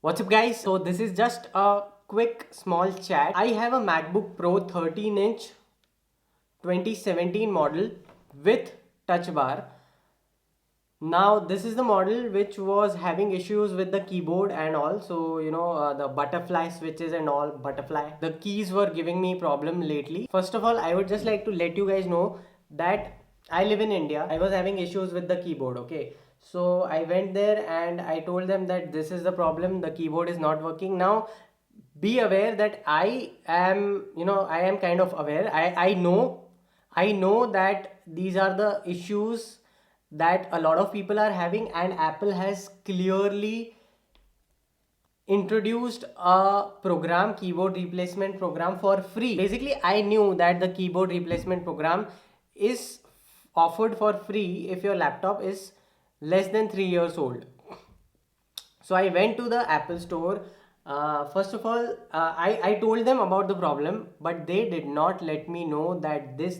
What's up guys? So this is just a quick small chat. I have a MacBook Pro 13-inch 2017 model with touch bar. Now this is the model which was having issues with the keyboard and all. So the butterfly switches and all butterfly. The keys were giving me problem lately. First of all, I would just like to let you guys know that I live in India. I was having issues with the keyboard. Okay. So I went there and I told them that this is the problem. The keyboard is not working. Now be aware that I am kind of aware. I know that these are the issues that a lot of people are having, and Apple has clearly introduced a program, keyboard replacement program, for free. Basically, I knew that the keyboard replacement program is offered for free if your laptop is less than 3 years old. So I went to the Apple store. First of all, I told them about the problem, but they did not let me know that this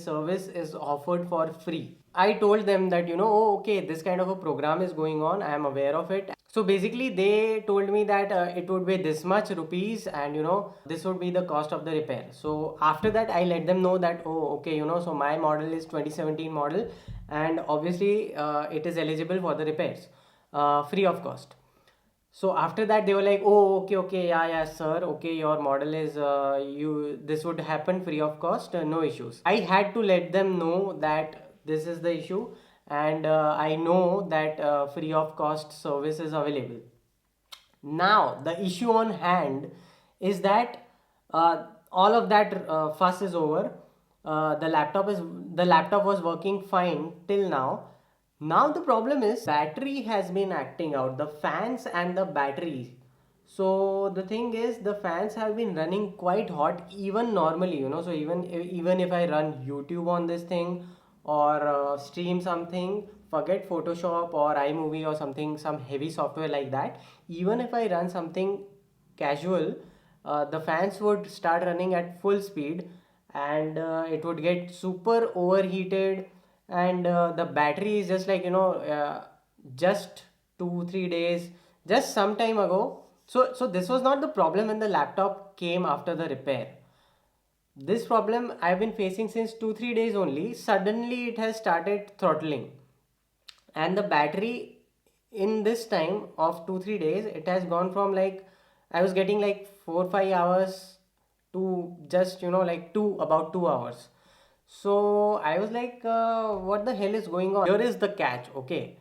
service is offered for free. I told them that, oh, okay, this kind of a program is going on. I am aware of it. So basically, they told me that it would be this much rupees, and this would be the cost of the repair. So after that, I let them know that, oh, okay, so my model is 2017 model, and obviously, it is eligible for the repairs, free of cost. So after that, they were like, oh, okay, okay, yeah, yeah, sir, okay, your model is this would happen free of cost, no issues. I had to let them know that this is the issue, and I know that free of cost service is available. Now the issue on hand is that all of that fuss is over. The laptop was working fine till now. Now the problem is battery has been acting out, the fans and the battery. So the thing is, the fans have been running quite hot even normally. So even if I run YouTube on this thing, or stream something, forget Photoshop or iMovie or something, some heavy software like that. Even if I run something casual, the fans would start running at full speed, and it would get super overheated, and the battery is just like, just 2 3 days, just some time ago. So this was not the problem when the laptop came after the repair. This problem I've been facing since 2 3 days only. Suddenly it has started throttling, and the battery in this time of 2 3 days, it has gone from, like, I was getting like 4 5 hours to just like about 2 hours. So I was like, what the hell is going on? Here is the catch. Okay,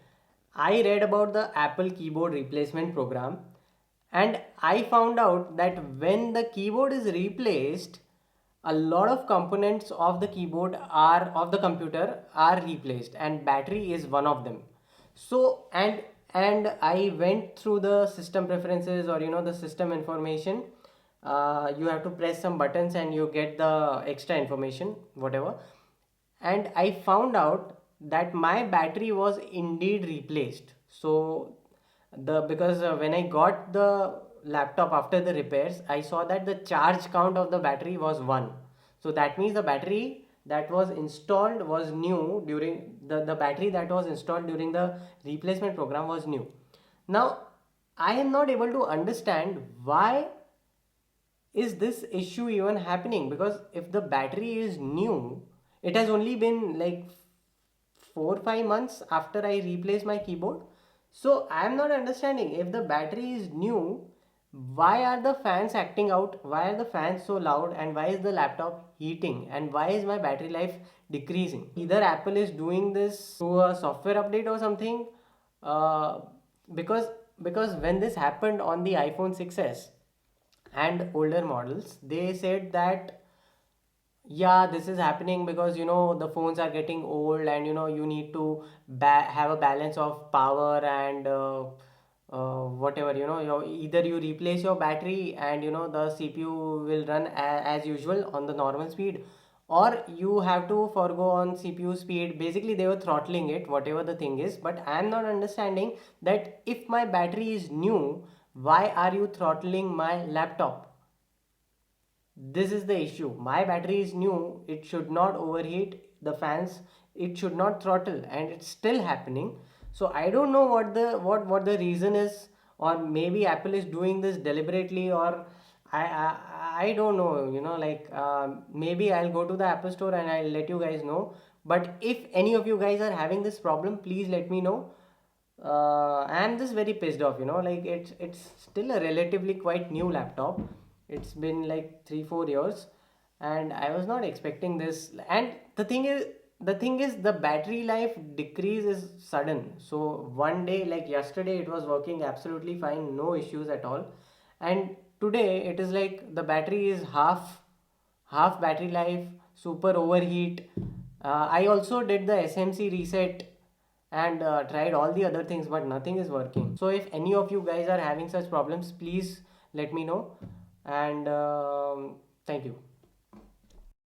I read about the Apple keyboard replacement program, and I found out that when the keyboard is replaced, a lot of components of the keyboard are of the computer are replaced, and battery is one of them. So and I went through the system preferences, or the system information. You have to press some buttons and you get the extra information, whatever. And I found out that my battery was indeed replaced. So the because when I got the laptop after the repairs, I saw that the charge count of the battery was 1. So that means the battery that was installed was new during the battery that was installed during the replacement program was new. Now I am not able to understand why is this issue even happening, because if the battery is new, it has only been like 4 5 months after I replaced my keyboard. So I am not understanding, if the battery is new, why are the fans acting out, why are the fans so loud, and why is the laptop heating, and why is my battery life decreasing? Either Apple is doing this through a software update or something, uh, because because when this happened on the iPhone 6s and older models, they said that, yeah, this is happening because the phones are getting old, and you need to have a balance of power, and whatever, either you replace your battery, and the CPU will run as usual on the normal speed, or you have to forgo on CPU speed. Basically they were throttling it, whatever the thing is. But I am not understanding that if my battery is new, why are you throttling my laptop? This is the issue. My battery is new, it should not overheat. The fans, it should not throttle, and it's still happening. So I don't know what the reason is, or maybe Apple is doing this deliberately, or I don't know, you know, like maybe I'll go to the Apple store and I'll let you guys know. But if any of you guys are having this problem, please let me know. I'm just very pissed off, you know, like it's still a relatively quite new laptop. It's been like 3 4 years, and I was not expecting this. And the thing is the battery life decrease is sudden. So one day, like yesterday, it was working absolutely fine, no issues at all, and today it is like the battery is half battery life, super overheat. I also did the SMC reset and tried all the other things, but nothing is working. So if any of you guys are having such problems, please let me know. And thank you.